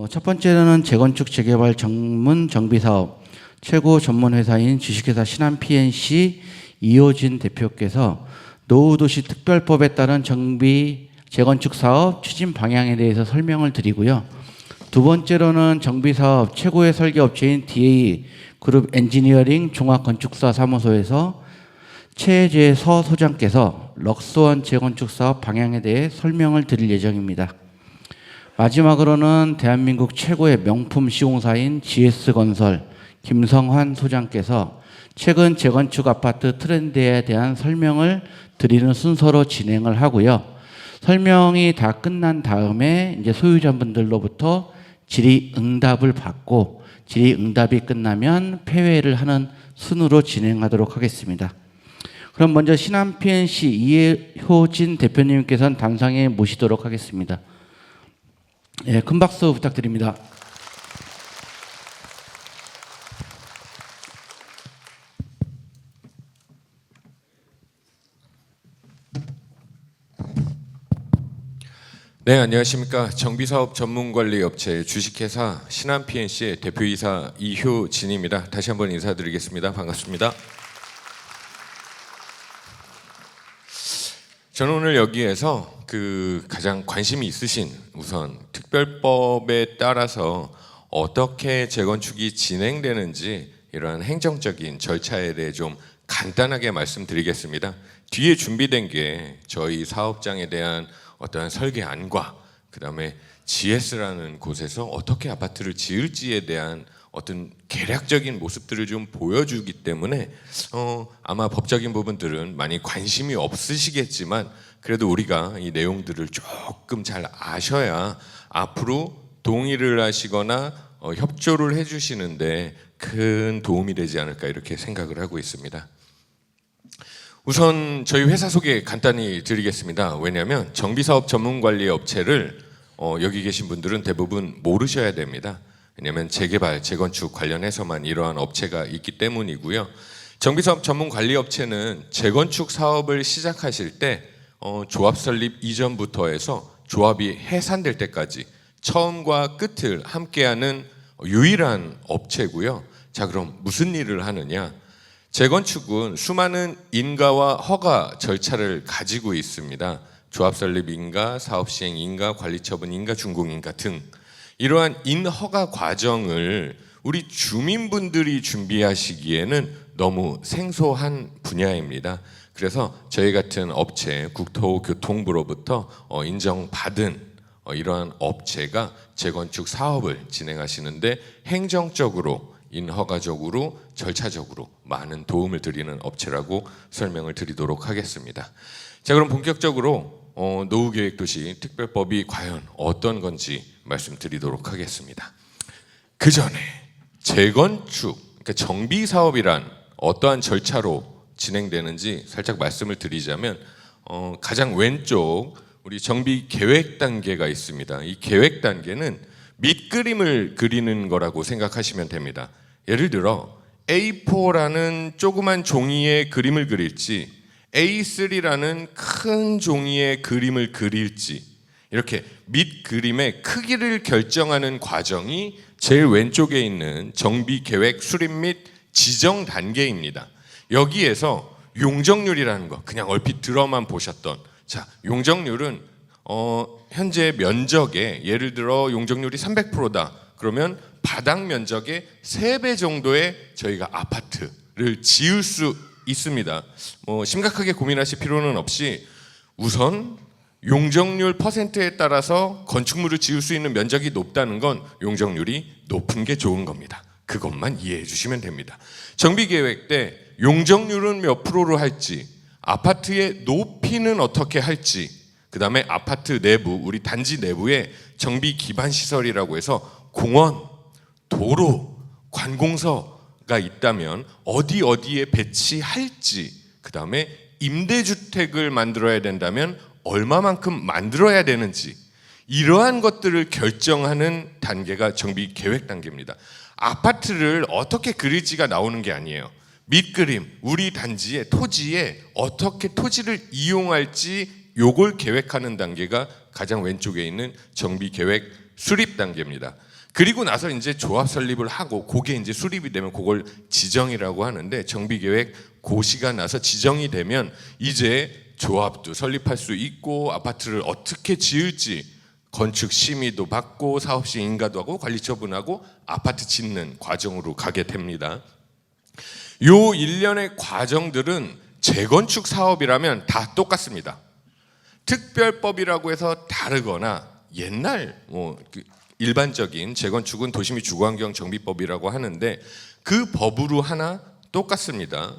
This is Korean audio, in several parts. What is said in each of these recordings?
첫 번째로는 재건축 재개발 전문 정비사업 최고 전문 회사인 주식회사 신한 PNC 이효진 대표께서 노후도시 특별법에 따른 정비 재건축 사업 추진 방향에 대해서 설명을 드리고요. 두 번째로는 정비사업 최고의 설계업체인 DA 그룹 엔지니어링 종합건축사 사무소에서 최재서 소장께서 럭스원 재건축 사업 방향에 대해 설명을 드릴 예정입니다. 마지막으로는 대한민국 최고의 명품 시공사인 GS건설 김성환 소장께서 최근 재건축 아파트 트렌드에 대한 설명을 드리는 순서로 진행을 하고요. 설명이 다 끝난 다음에 이제 소유자분들로부터 질의응답을 받고 질의응답이 끝나면 폐회를 하는 순으로 진행하도록 하겠습니다. 그럼 먼저 신한 PNC 이효진 대표님께서는 단상에 모시도록 하겠습니다. 예, 큰 박수 부탁드립니다. 네, 안녕하십니까. 정비사업 전문관리업체 주식회사 신한 PNC의 대표이사 이효진입니다. 다시 한번 인사드리겠습니다. 반갑습니다. 저는 오늘 여기에서 가장 관심이 있으신 우선 특별법에 따라서 어떻게 재건축이 진행되는지 이러한 행정적인 절차에 대해 좀 간단하게 말씀드리겠습니다. 뒤에 준비된 게 저희 사업장에 대한 어떠한 설계안과 그다음에 GS라는 곳에서 어떻게 아파트를 지을지에 대한 어떤 계략적인 모습들을 좀 보여주기 때문에 아마 법적인 부분들은 많이 관심이 없으시겠지만 그래도 우리가 이 내용들을 조금 잘 아셔야 앞으로 동의를 하시거나 협조를 해주시는데 큰 도움이 되지 않을까 이렇게 생각을 하고 있습니다. 우선 저희 회사 소개 간단히 드리겠습니다. 왜냐하면 정비사업 전문관리업체를 여기 계신 분들은 대부분 모르셔야 됩니다. 왜냐하면 재개발, 재건축 관련해서만 이러한 업체가 있기 때문이고요. 정비사업 전문관리업체는 재건축 사업을 시작하실 때 조합 설립 이전부터 해서 조합이 해산될 때까지 처음과 끝을 함께하는 유일한 업체고요. 자, 그럼 무슨 일을 하느냐? 재건축은 수많은 인가와 허가 절차를 가지고 있습니다. 조합 설립 인가, 사업 시행 인가, 관리 처분 인가, 준공 인가 등 이러한 인허가 과정을 우리 주민분들이 준비하시기에는 너무 생소한 분야입니다. 그래서 저희 같은 업체, 국토교통부로부터 인정받은 이러한 업체가 재건축 사업을 진행하시는데 행정적으로 인허가적으로 절차적으로 많은 도움을 드리는 업체라고 설명을 드리도록 하겠습니다. 자, 그럼 본격적으로 노후계획도시 특별법이 과연 어떤 건지 말씀드리도록 하겠습니다. 그 전에 재건축, 그러니까 정비 사업이란 어떠한 절차로 진행되는지 살짝 말씀을 드리자면 가장 왼쪽 우리 정비 계획 단계가 있습니다. 이 계획 단계는 밑그림을 그리는 거라고 생각하시면 됩니다. 예를 들어 A4라는 조그만 종이에 그림을 그릴지 A3라는 큰 종이에 그림을 그릴지 이렇게 밑그림의 크기를 결정하는 과정이 제일 왼쪽에 있는 정비계획 수립 및 지정 단계입니다. 여기에서 용적률이라는 거 그냥 얼핏 들어만 보셨던 자, 용적률은 현재 면적에 예를 들어 용적률이 300%다. 그러면 바닥 면적의 3배 정도의 저희가 아파트를 지을 수 있습니다. 심각하게 고민하실 필요는 없이 우선 용적률 퍼센트에 따라서 건축물을 지을 수 있는 면적이 높다는 건 용적률이 높은 게 좋은 겁니다. 그것만 이해해 주시면 됩니다. 정비계획 때 용적률은 몇 프로로 할지, 아파트의 높이는 어떻게 할지, 그 다음에 아파트 내부, 우리 단지 내부에 정비 기반 시설이라고 해서 공원, 도로, 관공서가 있다면 어디에 배치할지, 그 다음에 임대주택을 만들어야 된다면 얼마만큼 만들어야 되는지 이러한 것들을 결정하는 단계가 정비 계획 단계입니다. 아파트를 어떻게 그릴지가 나오는 게 아니에요. 밑그림, 우리 단지의 토지에 어떻게 토지를 이용할지 요걸 계획하는 단계가 가장 왼쪽에 있는 정비 계획 수립 단계입니다. 그리고 나서 이제 조합 설립을 하고 그게 이제 수립이 되면 그걸 지정이라고 하는데, 정비계획 고시가 나서 지정이 되면 이제 조합도 설립할 수 있고 아파트를 어떻게 지을지 건축 심의도 받고 사업시 인가도 하고 관리 처분하고 아파트 짓는 과정으로 가게 됩니다. 요 일련의 과정들은 재건축 사업이라면 다 똑같습니다. 특별법이라고 해서 다르거나 옛날 일반적인 재건축은 도시및 주거환경 정비법이라고 하는데 그 법으로 하나 똑같습니다.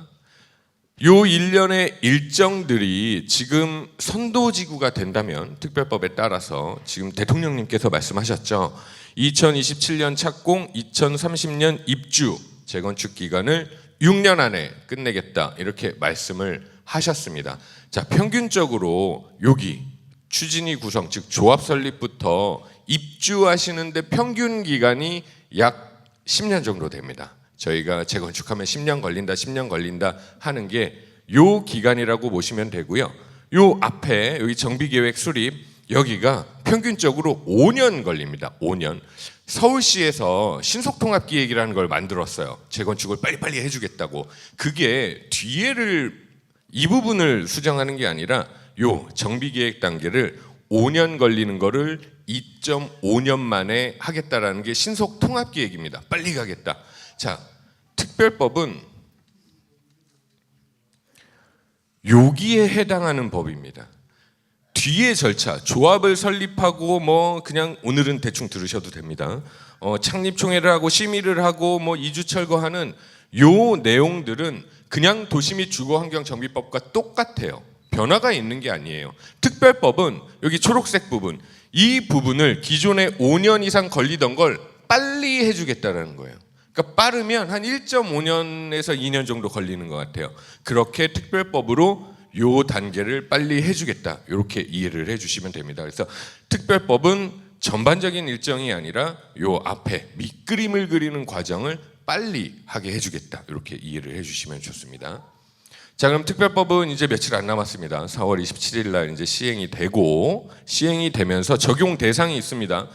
요 일련의 일정들이 지금 선도지구가 된다면 특별법에 따라서 지금 대통령님께서 말씀하셨죠. 2027년 착공, 2030년 입주 재건축 기간을 6년 안에 끝내겠다 이렇게 말씀을 하셨습니다. 자, 평균적으로 여기 추진위 구성 즉 조합 설립부터 입주하시는데 평균 기간이 약 10년 정도 됩니다. 저희가 재건축하면 10년 걸린다 하는 게 요 기간이라고 보시면 되고요. 요 앞에 여기 정비계획 수립 여기가 평균적으로 5년 걸립니다. 5년. 서울시에서 신속통합기획이라는 걸 만들었어요. 재건축을 빨리빨리 해주겠다고. 그게 이 부분을 수정하는 게 아니라 요 정비계획 단계를 5년 걸리는 거를 2.5년 만에 하겠다라는 게 신속통합기획입니다. 빨리 가겠다. 자, 특별법은 여기에 해당하는 법입니다. 뒤에 절차, 조합을 설립하고 그냥 오늘은 대충 들으셔도 됩니다. 창립총회를 하고 심의를 하고 이주 철거하는 요 내용들은 그냥 도시 및 주거환경정비법과 똑같아요. 변화가 있는 게 아니에요. 특별법은 여기 초록색 부분, 이 부분을 기존에 5년 이상 걸리던 걸 빨리 해주겠다는 거예요. 그러니까 빠르면 한 1.5년에서 2년 정도 걸리는 것 같아요. 그렇게 특별법으로 요 단계를 빨리 해주겠다 이렇게 이해를 해주시면 됩니다. 그래서 특별법은 전반적인 일정이 아니라 요 앞에 밑그림을 그리는 과정을 빨리 하게 해주겠다 이렇게 이해를 해주시면 좋습니다. 자, 그럼 특별법은 이제 며칠 안 남았습니다. 4월 27일 날 이제 시행이 되고 시행이 되면서 적용 대상이 있습니다.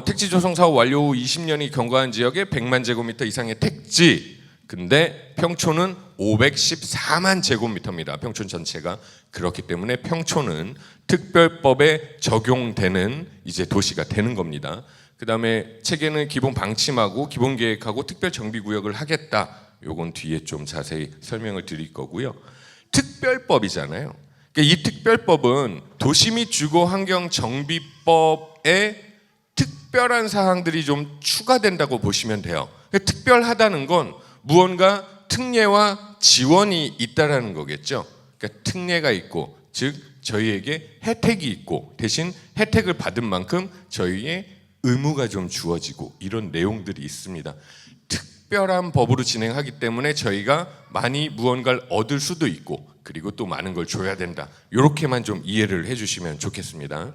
택지 조성 사업 완료 후 20년이 경과한 지역에 100만 제곱미터 이상의 택지. 근데 평촌은 514만 제곱미터입니다. 평촌 전체가. 그렇기 때문에 평촌은 특별법에 적용되는 이제 도시가 되는 겁니다. 그다음에 책에는 기본 방침하고 기본 계획하고 특별 정비 구역을 하겠다. 요건 뒤에 좀 자세히 설명을 드릴 거고요. 특별법이잖아요. 그러니까 이 특별법은 도시 및 주거 환경 정비법에 특별한 사항들이 좀 추가된다고 보시면 돼요. 특별하다는 건 무언가 특례와 지원이 있다라는 거겠죠. 그러니까 특례가 있고, 즉 저희에게 혜택이 있고 대신 혜택을 받은 만큼 저희의 의무가 좀 주어지고 이런 내용들이 있습니다. 특별한 법으로 진행하기 때문에 저희가 많이 무언가를 얻을 수도 있고 그리고 또 많은 걸 줘야 된다. 이렇게만 좀 이해를 해주시면 좋겠습니다.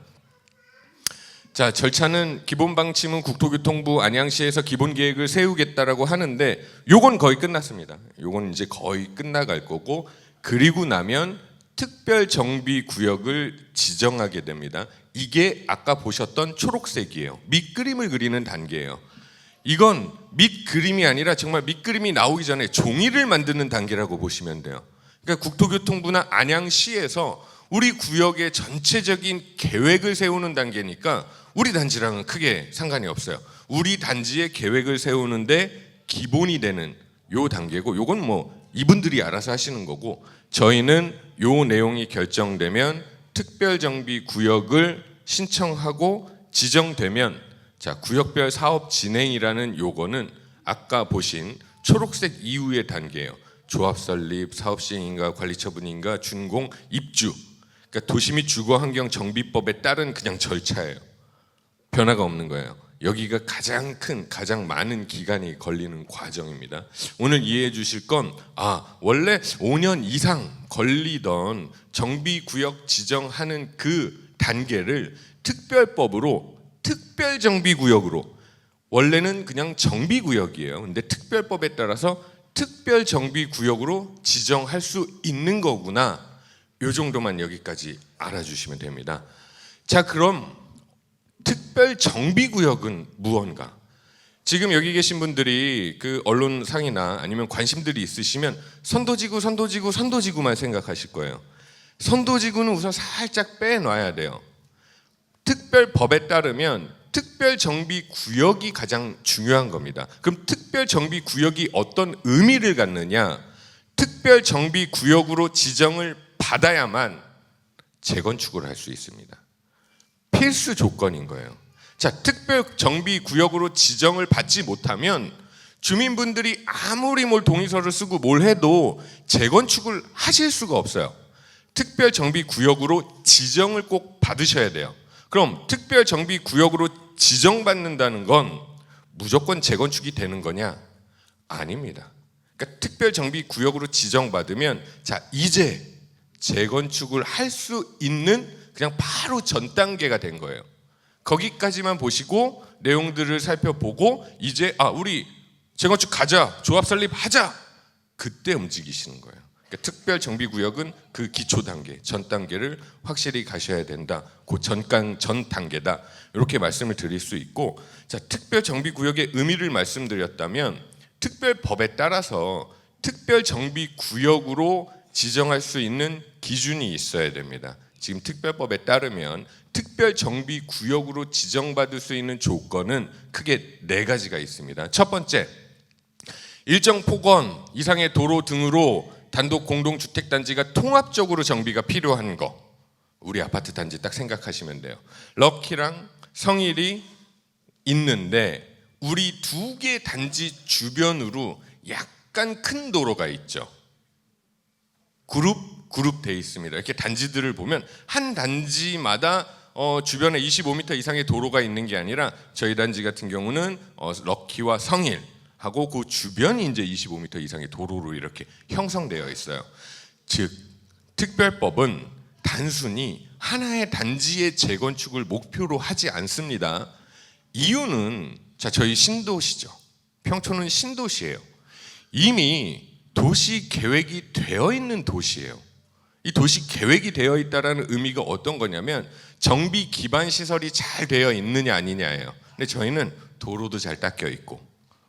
자, 절차는 기본 방침은 국토교통부 안양시에서 기본 계획을 세우겠다라고 하는데 요건 거의 끝났습니다. 요건 이제 거의 끝나갈 거고 그리고 나면 특별 정비 구역을 지정하게 됩니다. 이게 아까 보셨던 초록색이에요. 밑그림을 그리는 단계예요. 이건 밑그림이 아니라 정말 밑그림이 나오기 전에 종이를 만드는 단계라고 보시면 돼요. 그러니까 국토교통부나 안양시에서 우리 구역의 전체적인 계획을 세우는 단계니까 우리 단지랑은 크게 상관이 없어요. 우리 단지의 계획을 세우는데 기본이 되는 요 단계고 요건 이분들이 알아서 하시는 거고 저희는 요 내용이 결정되면 특별정비 구역을 신청하고 지정되면 자, 구역별 사업 진행이라는 요거는 아까 보신 초록색 이후의 단계예요. 조합 설립, 사업 시행인가, 관리 처분인가, 준공, 입주. 그러니까 도시 및 주거환경 정비법에 따른 그냥 절차예요. 변화가 없는 거예요. 여기가 가장 많은 기간이 걸리는 과정입니다. 오늘 이해해 주실 건 원래 5년 이상 걸리던 정비구역 지정하는 그 단계를 특별법으로 특별정비구역으로 원래는 그냥 정비구역이에요. 근데 특별법에 따라서 특별정비구역으로 지정할 수 있는 거구나. 요 정도만 여기까지 알아주시면 됩니다. 자, 그럼 특별 특별 정비 구역은 무언가? 지금 여기 계신 분들이 그 언론상이나 아니면 관심들이 있으시면 선도지구만 생각하실 거예요. 선도지구는 우선 살짝 빼놔야 돼요. 특별법에 따르면 특별정비구역이 가장 중요한 겁니다. 그럼 특별정비구역이 어떤 의미를 갖느냐? 특별정비구역으로 지정을 받아야만 재건축을 할 수 있습니다. 필수 조건인 거예요. 자, 특별정비구역으로 지정을 받지 못하면 주민분들이 아무리 뭘 동의서를 쓰고 뭘 해도 재건축을 하실 수가 없어요. 특별정비구역으로 지정을 꼭 받으셔야 돼요. 그럼 특별정비구역으로 지정받는다는 건 무조건 재건축이 되는 거냐? 아닙니다. 그러니까 특별정비구역으로 지정받으면 자, 이제 재건축을 할 수 있는 그냥 바로 전 단계가 된 거예요. 거기까지만 보시고 내용들을 살펴보고 이제 우리 재건축 가자, 조합 설립하자, 그때 움직이시는 거예요. 그러니까 특별정비구역은 그 기초 단계, 전 단계를 확실히 가셔야 된다. 그 전 단계다. 이렇게 말씀을 드릴 수 있고, 자, 특별정비구역의 의미를 말씀드렸다면 특별법에 따라서 특별정비구역으로 지정할 수 있는 기준이 있어야 됩니다. 지금 특별법에 따르면 특별정비구역으로 지정받을 수 있는 조건은 크게 4가지가 있습니다. 첫 번째, 일정 폭원 이상의 도로 등으로 단독 공동주택단지가 통합적으로 정비가 필요한 거. 우리 아파트 단지 딱 생각하시면 돼요. 럭키랑 성일이 있는데 우리 2개 단지 주변으로 약간 큰 도로가 있죠. 그룹 돼 있습니다. 이렇게 단지들을 보면 한 단지마다 주변에 25m 이상의 도로가 있는 게 아니라 저희 단지 같은 경우는 럭키와 성일 하고 그 주변이 이제 25m 이상의 도로로 이렇게 형성되어 있어요. 즉 특별법은 단순히 하나의 단지의 재건축을 목표로 하지 않습니다. 이유는 자, 저희 신도시죠. 평촌은 신도시예요. 이미 도시 계획이 되어 있는 도시예요. 이 도시 계획이 되어 있다라는 의미가 어떤 거냐면 정비 기반 시설이 잘 되어 있느냐 아니냐예요. 근데 저희는 도로도 잘 닦여 있고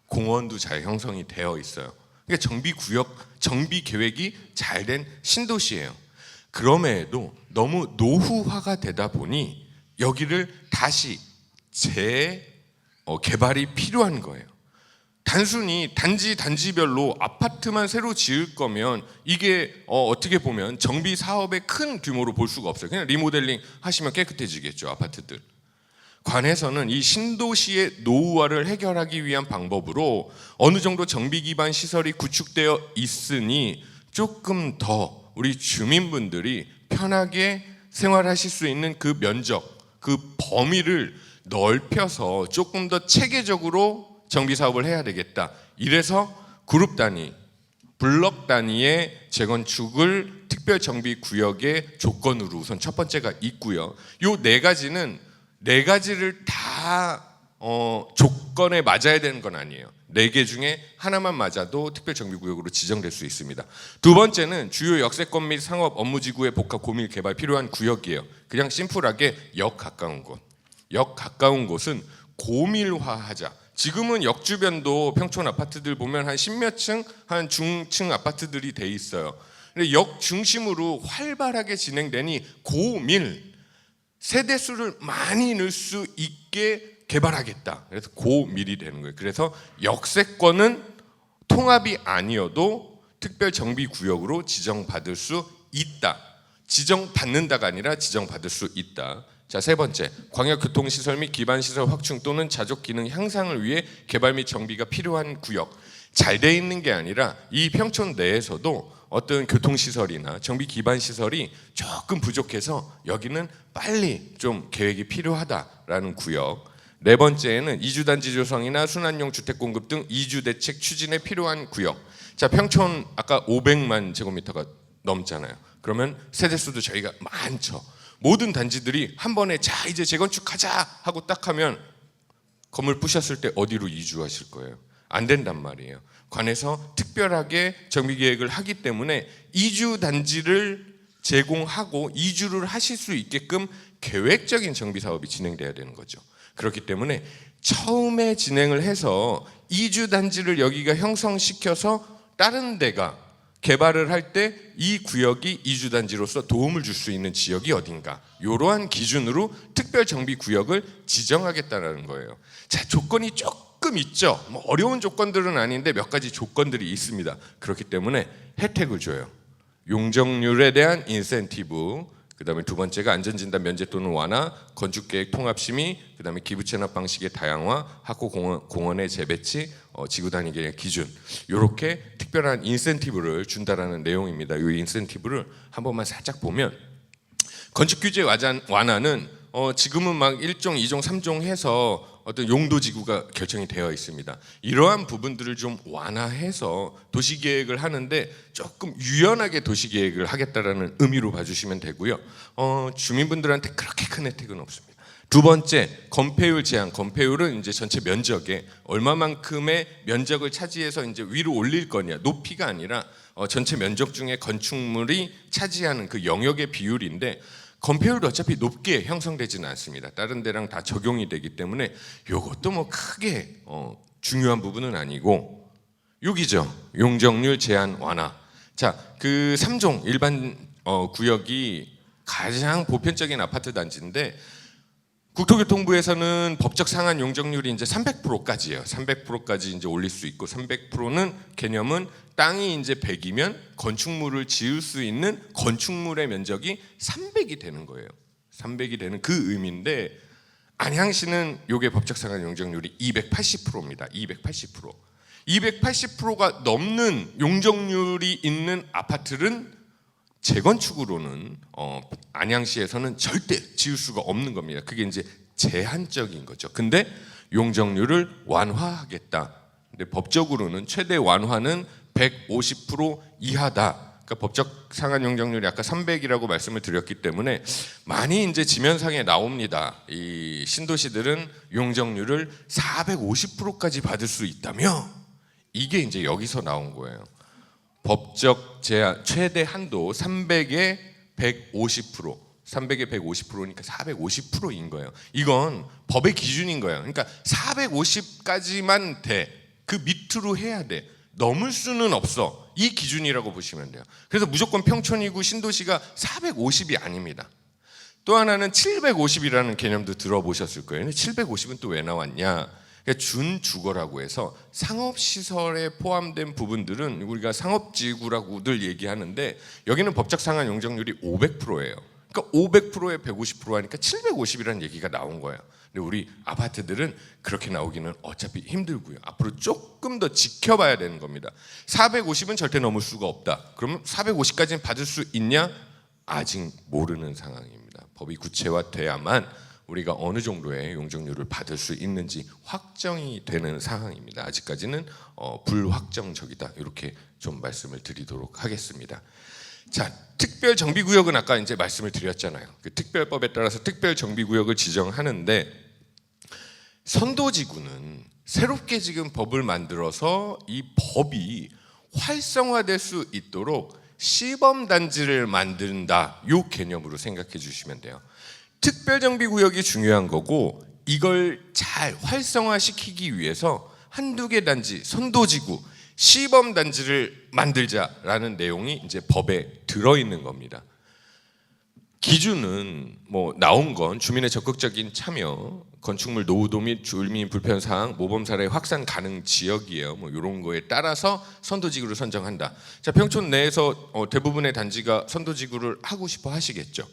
공원도 잘 형성이 되어 있어요. 그러니까 정비 구역, 정비 계획이 잘 된 신도시예요. 그럼에도 너무 노후화가 되다 보니 여기를 다시 개발이 필요한 거예요. 단순히 단지별로 아파트만 새로 지을 거면 이게 어떻게 보면 정비 사업의 큰 규모로 볼 수가 없어요. 그냥 리모델링 하시면 깨끗해지겠죠, 아파트들. 관에서는 이 신도시의 노후화를 해결하기 위한 방법으로 어느 정도 정비 기반 시설이 구축되어 있으니 조금 더 우리 주민분들이 편하게 생활하실 수 있는 그 면적, 그 범위를 넓혀서 조금 더 체계적으로 정비 사업을 해야 되겠다. 이래서 그룹 단위, 블럭 단위의 재건축을 특별정비구역의 조건으로 우선 첫 번째가 있고요. 요 4가지를 다 조건에 맞아야 되는 건 아니에요. 4개 중에 하나만 맞아도 특별정비구역으로 지정될 수 있습니다. 두 번째는 주요 역세권 및 상업 업무지구의 복합 고밀 개발 필요한 구역이에요. 그냥 심플하게 역 가까운 곳. 역 가까운 곳은 고밀화하자. 지금은 역 주변도 평촌 아파트들 보면 한 10몇 층, 한 중층 아파트들이 돼 있어요. 근데 역 중심으로 활발하게 진행되니 고밀, 세대수를 많이 넣을 수 있게 개발하겠다. 그래서 고밀이 되는 거예요. 그래서 역세권은 통합이 아니어도 특별정비구역으로 지정받을 수 있다. 지정받는다가 아니라 지정받을 수 있다. 자, 3번째, 광역교통시설 및 기반시설 확충 또는 자족 기능 향상을 위해 개발 및 정비가 필요한 구역. 잘 돼 있는 게 아니라 이 평촌 내에서도 어떤 교통시설이나 정비 기반시설이 조금 부족해서 여기는 빨리 좀 계획이 필요하다라는 구역. 4번째에는 이주단지 조성이나 순환용 주택 공급 등 이주 대책 추진에 필요한 구역. 자, 평촌 아까 500만 제곱미터가 넘잖아요. 그러면 세대수도 저희가 많죠. 모든 단지들이 한 번에 자 이제 재건축하자 하고 딱 하면 건물 부셨을 때 어디로 이주하실 거예요? 안 된단 말이에요. 관에서 특별하게 정비계획을 하기 때문에 이주 단지를 제공하고 이주를 하실 수 있게끔 계획적인 정비 사업이 진행돼야 되는 거죠. 그렇기 때문에 처음에 진행을 해서 이주 단지를 여기가 형성시켜서 다른 데가 개발을 할 때 이 구역이 이주 단지로서 도움을 줄 수 있는 지역이 어딘가, 이러한 기준으로 특별 정비 구역을 지정하겠다라는 거예요. 자, 조건이 조금 있죠. 뭐 어려운 조건들은 아닌데 몇 가지 조건들이 있습니다. 그렇기 때문에 혜택을 줘요. 용적률에 대한 인센티브, 그다음에 두 번째가 안전진단 면제 또는 완화, 건축계획 통합심의, 그다음에 기부 체납 방식의 다양화, 학고 공원의 재배치, 지구 단위계의 기준, 이렇게 특별한 인센티브를 준다라는 내용입니다. 이 인센티브를 한 번만 살짝 보면, 건축 규제 완화는 지금은 막 1종, 2종, 3종 해서 어떤 용도 지구가 결정이 되어 있습니다. 이러한 부분들을 좀 완화해서 도시계획을 하는데 조금 유연하게 도시계획을 하겠다라는 의미로 봐주시면 되고요. 주민분들한테 그렇게 큰 혜택은 없습니다. 두 번째, 건폐율 제한. 건폐율은 이제 전체 면적에 얼마만큼의 면적을 차지해서 이제 위로 올릴 거냐, 높이가 아니라 전체 면적 중에 건축물이 차지하는 그 영역의 비율인데, 건폐율도 어차피 높게 형성되지는 않습니다. 다른 데랑 다 적용이 되기 때문에 이것도 뭐 크게 중요한 부분은 아니고, 여기죠. 용적률 제한 완화. 자, 그 3종 일반 구역이 가장 보편적인 아파트 단지인데, 국토교통부에서는 법적 상한 용적률이 이제 300%까지예요. 300%까지 이제 올릴 수 있고, 300%는 개념은 땅이 이제 100이면 건축물을 지을 수 있는 건축물의 면적이 300이 되는 거예요. 300이 되는 그 의미인데, 안양시는 요게 법적 상한 용적률이 280%입니다. 280%. 280%가 넘는 용적률이 있는 아파트는 재건축으로는 안양시에서는 절대 지을 수가 없는 겁니다. 그게 이제 제한적인 거죠. 근데 용적률을 완화하겠다. 근데 법적으로는 최대 완화는 150% 이하다. 그러니까 법적 상한 용적률이 아까 300이라고 말씀을 드렸기 때문에 많이 이제 지면상에 나옵니다. 이 신도시들은 용적률을 450%까지 받을 수 있다며, 이게 이제 여기서 나온 거예요. 법적 제한 최대 한도 300에 150%, 300에 150%니까 450%인 거예요. 이건 법의 기준인 거예요. 그러니까 450까지만 돼. 그 밑으로 해야 돼. 넘을 수는 없어. 이 기준이라고 보시면 돼요. 그래서 무조건 평촌이고 신도시가 450이 아닙니다. 또 하나는 750이라는 개념도 들어보셨을 거예요. 750은 또 왜 나왔냐? 그러니까 준주거라고 해서 상업시설에 포함된 부분들은 우리가 상업지구라고들 얘기하는데, 여기는 법적 상한 용적률이 500%예요. 그러니까 500%에 150% 하니까 750이라는 얘기가 나온 거예요. 근데 우리 아파트들은 그렇게 나오기는 어차피 힘들고요. 앞으로 조금 더 지켜봐야 되는 겁니다. 450은 절대 넘을 수가 없다. 그러면 450까지는 받을 수 있냐? 아직 모르는 상황입니다. 법이 구체화돼야만 우리가 어느 정도의 용적률을 받을 수 있는지 확정이 되는 상황입니다. 아직까지는 불확정적이다. 이렇게 좀 말씀을 드리도록 하겠습니다. 자, 특별정비구역은 아까 이제 말씀을 드렸잖아요. 그 특별법에 따라서 특별정비구역을 지정하는데, 선도지구는 새롭게 지금 법을 만들어서 이 법이 활성화될 수 있도록 시범단지를 만든다. 이 개념으로 생각해 주시면 돼요. 특별정비구역이 중요한 거고, 이걸 잘 활성화시키기 위해서 한두 개 단지, 선도지구, 시범단지를 만들자라는 내용이 이제 법에 들어있는 겁니다. 기준은 뭐 나온 건 주민의 적극적인 참여, 건축물 노후도 및 주민 불편 사항, 모범 사례 확산 가능 지역이에요. 뭐 이런 거에 따라서 선도지구를 선정한다. 자, 평촌 내에서 대부분의 단지가 선도지구를 하고 싶어 하시겠죠.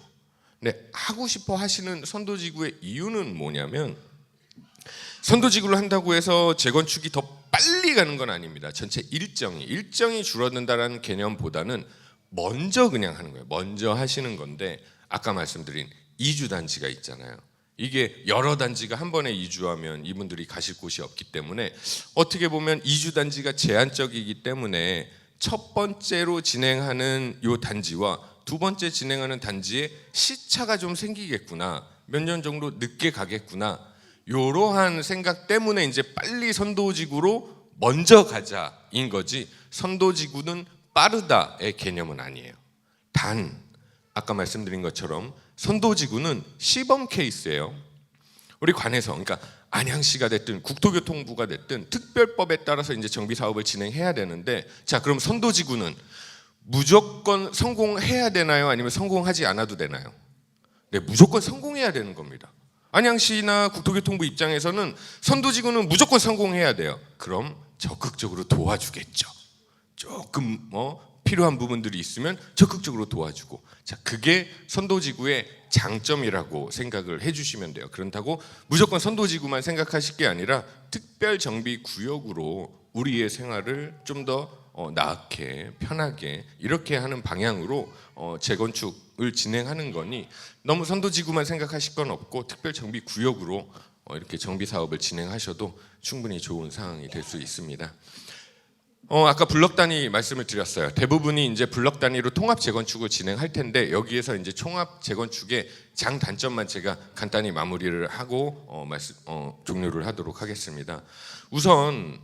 근데 하고 싶어 하시는 선도지구의 이유는 뭐냐면, 선도지구를 한다고 해서 재건축이 더 빨리 가는 건 아닙니다. 전체 일정이 줄어든다라는 개념보다는 먼저 그냥 하는 거예요. 먼저 하시는 건데, 아까 말씀드린 이주 단지가 있잖아요. 이게 여러 단지가 한 번에 이주하면 이분들이 가실 곳이 없기 때문에, 어떻게 보면 이주 단지가 제한적이기 때문에 첫 번째로 진행하는 요 단지와 두 번째 진행하는 단지에 시차가 좀 생기겠구나, 몇 년 정도 늦게 가겠구나, 이러한 생각 때문에 이제 빨리 선도지구로 먼저 가자인 거지, 선도지구는 빠르다의 개념은 아니에요. 단 아까 말씀드린 것처럼 선도지구는 시범 케이스예요. 우리 관에서, 그러니까 안양시가 됐든 국토교통부가 됐든 특별법에 따라서 이제 정비 사업을 진행해야 되는데, 자, 그럼 선도지구는 무조건 성공해야 되나요? 아니면 성공하지 않아도 되나요? 네, 무조건 성공해야 되는 겁니다. 안양시나 국토교통부 입장에서는 선도지구는 무조건 성공해야 돼요. 그럼 적극적으로 도와주겠죠. 조금 필요한 부분들이 있으면 적극적으로 도와주고, 자, 그게 선도지구의 장점이라고 생각을 해주시면 돼요. 그렇다고 무조건 선도지구만 생각하실 게 아니라 특별정비구역으로 우리의 생활을 좀 더 나게 편하게 이렇게 하는 방향으로 재건축을 진행하는 거니, 너무 선도지구만 생각하실 건 없고 특별정비구역으로 이렇게 정비 사업을 진행하셔도 충분히 좋은 상황이 될 수 있습니다. 아까 블럭 단위 말씀을 드렸어요. 대부분이 이제 블럭 단위로 통합 재건축을 진행할 텐데, 여기에서 이제 총합 재건축의 장단점만 제가 간단히 마무리를 하고 종료를 하도록 하겠습니다. 우선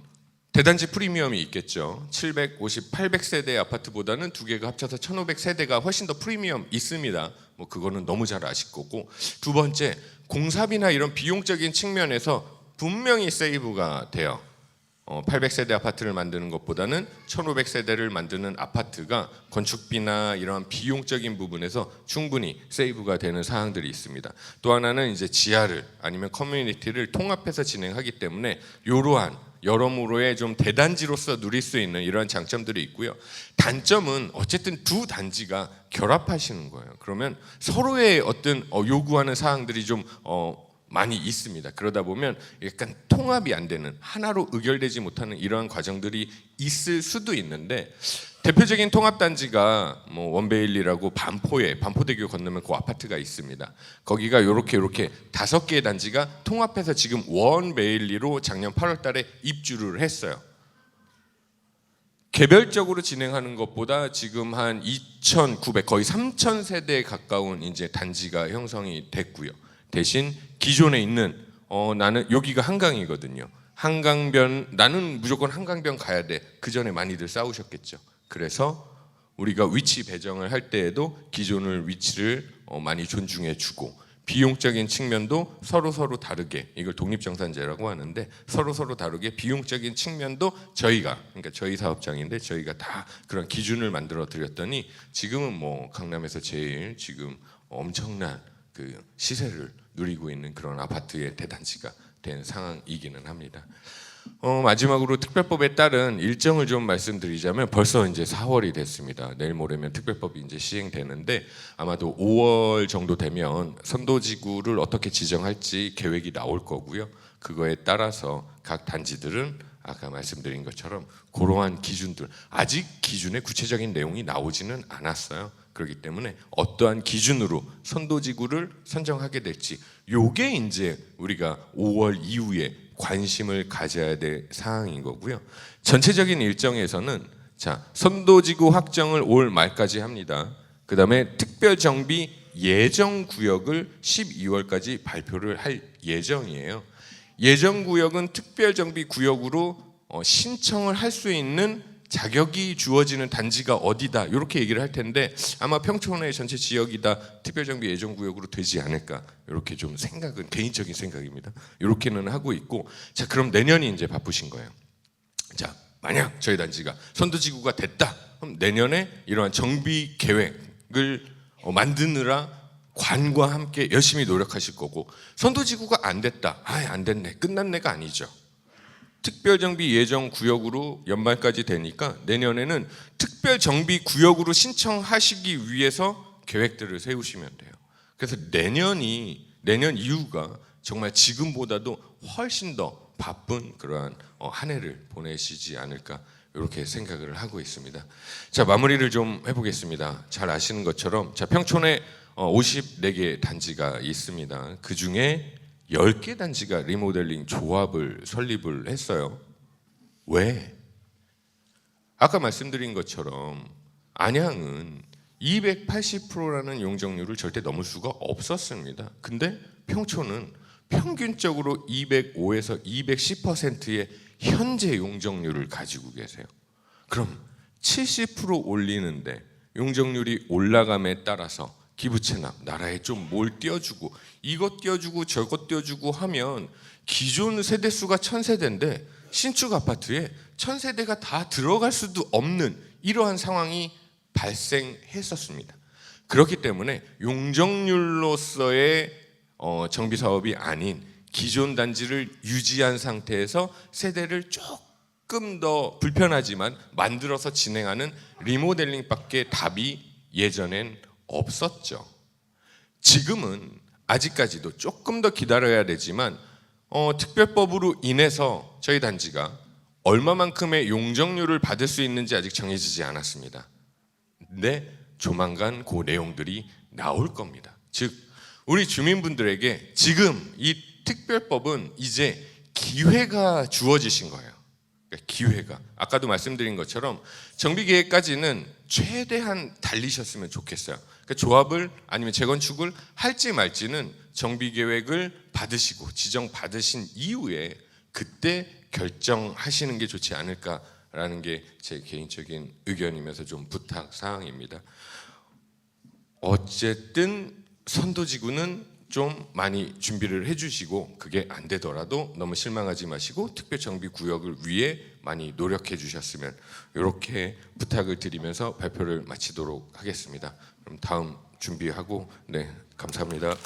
대단지 프리미엄이 있겠죠. 750, 800세대 아파트보다는 두 개가 합쳐서 1500세대가 훨씬 더 프리미엄 있습니다. 뭐 그거는 너무 잘 아실 거고, 두 번째, 공사비나 이런 비용적인 측면에서 분명히 세이브가 돼요. 800세대 아파트를 만드는 것보다는 1500세대를 만드는 아파트가 건축비나 이러한 비용적인 부분에서 충분히 세이브가 되는 사항들이 있습니다. 또 하나는 이제 지하를 아니면 커뮤니티를 통합해서 진행하기 때문에 이러한 여러모로의 좀 대단지로서 누릴 수 있는 이러한 장점들이 있고요. 단점은 어쨌든 두 단지가 결합하시는 거예요. 그러면 서로의 어떤 요구하는 사항들이 좀 많이 있습니다. 그러다 보면 약간 통합이 안 되는, 하나로 의결되지 못하는 이러한 과정들이 있을 수도 있는데, 대표적인 통합단지가 뭐 원베일리라고 반포대교 건너면 그 아파트가 있습니다. 거기가 이렇게 5개의 단지가 통합해서 지금 원베일리로 작년 8월 달에 입주를 했어요. 개별적으로 진행하는 것보다 지금 한 2,900 거의 3,000세대에 가까운 이제 단지가 형성이 됐고요. 대신 기존에 있는 나는 여기가 한강이거든요. 한강변, 나는 무조건 한강변 가야 돼. 그 전에 많이들 싸우셨겠죠. 그래서 우리가 위치 배정을 할 때에도 기존의 위치를 많이 존중해주고, 비용적인 측면도 서로 다르게, 이걸 독립정산제라고 하는데 서로 다르게 비용적인 측면도 저희가, 그러니까 저희 사업장인데 저희가 다 그런 기준을 만들어 드렸더니 지금은 뭐 강남에서 제일 지금 엄청난 그 시세를 누리고 있는 그런 아파트의 대단지가 된 상황이기는 합니다. 마지막으로 특별법에 따른 일정을 좀 말씀드리자면, 벌써 이제 4월이 됐습니다. 내일 모레면 특별법이 이제 시행되는데, 아마도 5월 정도 되면 선도지구를 어떻게 지정할지 계획이 나올 거고요. 그거에 따라서 각 단지들은 아까 말씀드린 것처럼 그러한 기준들, 아직 기준의 구체적인 내용이 나오지는 않았어요. 그렇기 때문에 어떠한 기준으로 선도지구를 선정하게 될지, 요게 이제 우리가 5월 이후에 관심을 가져야 될 사항인 거고요. 전체적인 일정에서는 자, 선도지구 확정을 올 말까지 합니다. 그 다음에 특별정비 예정구역을 12월까지 발표를 할 예정이에요. 예정구역은 특별정비구역으로 신청을 할 수 있는 자격이 주어지는 단지가 어디다, 이렇게 얘기를 할 텐데, 아마 평촌의 전체 지역이 다 특별정비 예정구역으로 되지 않을까, 이렇게 좀 생각은, 개인적인 생각입니다. 이렇게는 하고 있고, 자, 그럼 내년이 이제 바쁘신 거예요. 자, 만약 저희 단지가 선도지구가 됐다, 그럼 내년에 이러한 정비 계획을 만드느라 관과 함께 열심히 노력하실 거고, 선도지구가 안 됐다, 안 됐네, 끝났네가 아니죠. 특별정비 예정구역으로 연말까지 되니까 내년에는 특별정비구역으로 신청하시기 위해서 계획들을 세우시면 돼요. 그래서 내년 이후가 정말 지금보다도 훨씬 더 바쁜 그러한 한 해를 보내시지 않을까, 이렇게 생각을 하고 있습니다. 자, 마무리를 좀 해보겠습니다. 잘 아시는 것처럼, 자, 평촌에 54개 단지가 있습니다. 그 중에 10개 단지가 리모델링 조합을 설립을 했어요. 왜? 아까 말씀드린 것처럼 안양은 280%라는 용적률을 절대 넘을 수가 없었습니다. 근데 평촌은 평균적으로 205에서 210%의 현재 용적률을 가지고 계세요. 그럼 70% 올리는데 용적률이 올라감에 따라서 기부 체납, 나라에 좀 뭘 띄워주고 이것 띄워주고 저것 띄워주고 하면 기존 세대 수가 1000세대인데 신축 아파트에 1000세대가 다 들어갈 수도 없는 이러한 상황이 발생했었습니다. 그렇기 때문에 용적률로서의 정비 사업이 아닌 기존 단지를 유지한 상태에서 세대를 조금 더 불편하지만 만들어서 진행하는 리모델링밖에 답이 예전엔 없었죠. 지금은 아직까지도 조금 더 기다려야 되지만 특별법으로 인해서 저희 단지가 얼마만큼의 용적률을 받을 수 있는지 아직 정해지지 않았습니다. 근데 조만간 그 내용들이 나올 겁니다. 즉 우리 주민분들에게 지금 이 특별법은 이제 기회가 주어지신 거예요. 그러니까 기회가 아까도 말씀드린 것처럼 정비계획까지는 최대한 달리셨으면 좋겠어요. 그러니까 조합을 아니면 재건축을 할지 말지는 정비계획을 받으시고 지정받으신 이후에 그때 결정하시는 게 좋지 않을까라는 게 제 개인적인 의견이면서 좀 부탁 사항입니다. 어쨌든 선도지구는 좀 많이 준비를 해주시고 그게 안 되더라도 너무 실망하지 마시고 특별정비구역을 위해 많이 노력해 주셨으면 이렇게 부탁을 드리면서 발표를 마치도록 하겠습니다. 그럼 다음 준비하고 네 감사합니다.